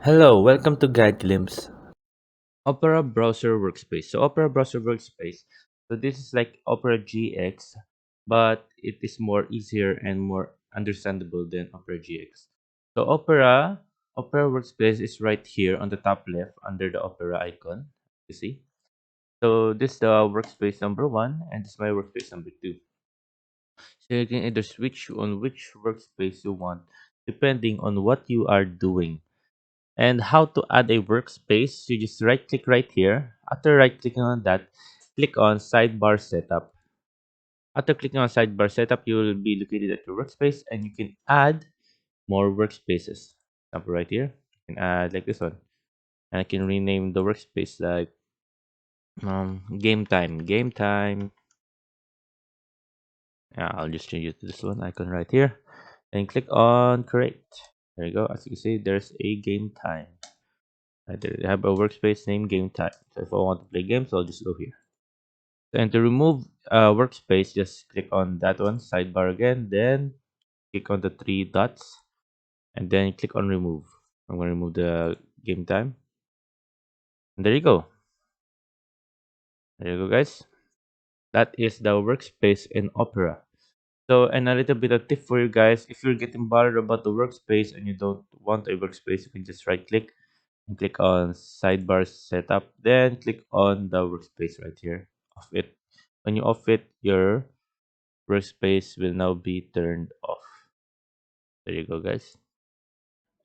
Hello, welcome to Guide Glimpse. Opera Browser Workspace. So Opera Browser Workspace. So this is like Opera GX, but it is more easier and more understandable than Opera GX. So Opera Workspace is right here on the top left under the Opera icon. You see? So this is the workspace number one, and this is my workspace number two. So you can either switch on which workspace you want, depending on what you are doing. And how to add a workspace, you just right click right here. After right clicking on that, click on Sidebar Setup. After clicking on Sidebar Setup, you will be located at your workspace and you can add more workspaces. Example right here, you can add like this one. And I can rename the workspace like game time. Game time. Yeah, I'll just change it to this one icon right here. And click on create. There you go. As you can see, there's a game time. I have a workspace named game time. So if I want to play games, I'll just go here. And to remove workspace, just click on that one, sidebar again, then click on the three dots, and then click on remove. I'm going to remove the game time. And there you go. There you go, guys. That is the workspace in Opera. So, and a little bit of tip for you guys, if you're getting bothered about the workspace and you don't want a workspace, you can just right click and click on sidebar setup, then click on the workspace right here. Off it. When you off it, your workspace will now be turned off. There you go, guys.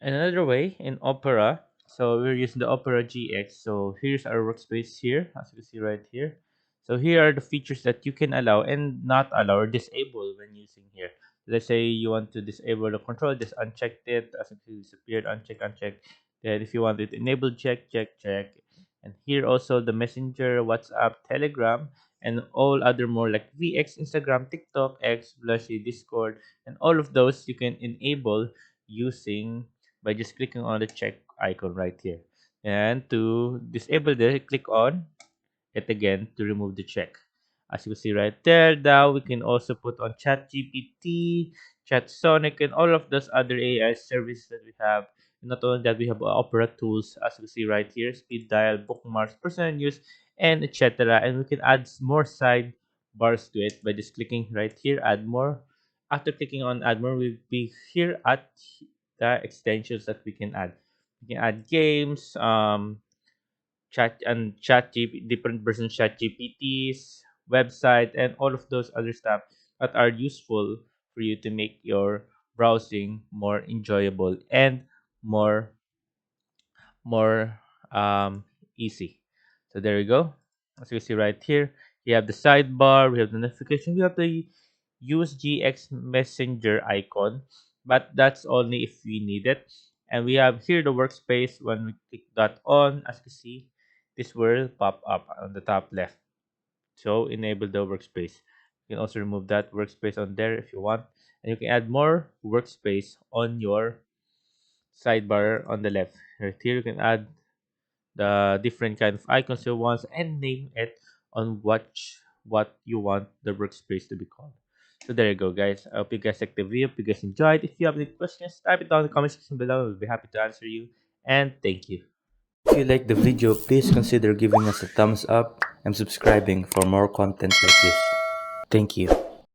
Another way in Opera, so we're using the Opera GX. So here's our workspace here, as you can see right here. So here are the features that you can allow and not allow or disable when using here. Let's say you want to disable the control, just uncheck it, as it disappeared, uncheck, uncheck. Then if you want it enabled, check, check, check. And here also the Messenger, WhatsApp, Telegram, and all other more like VX, Instagram, TikTok, X, Blushy, Discord, and all of those you can enable using by just clicking on the check icon right here. And to disable this, click on it again to remove the check. As you can see right there, now we can also put on Chat GPT, Chat Sonic, and all of those other AI services that we have. And not only that, we have Opera tools, as you can see right here, speed dial, bookmarks, personal news, and etc. And we can add more side bars to it by just clicking right here, add more. After clicking on add more, we'll be here at the extensions that we can add. We can add games, different versions chat GPTs, website, and all of those other stuff that are useful for you to make your browsing more enjoyable and more more easy. So there you go. As you see right here, we have the sidebar, we have the notification, we have the use GX Messenger icon, but that's only if we need it. And we have here the workspace. When we click that on, as you see, this will pop up on the top left. So enable the workspace. You can also remove that workspace on there if you want, and you can add more workspace on your sidebar on the left. Right here, you can add the different kind of icons you want and name it on what you want the workspace to be called. So there you go, guys. I hope you guys liked the video. Hope you guys enjoyed. If you have any questions, type it down in the comment section below. We'll be happy to answer you. And thank you. If you like the video, please consider giving us a thumbs up and subscribing for more content like this. Thank you.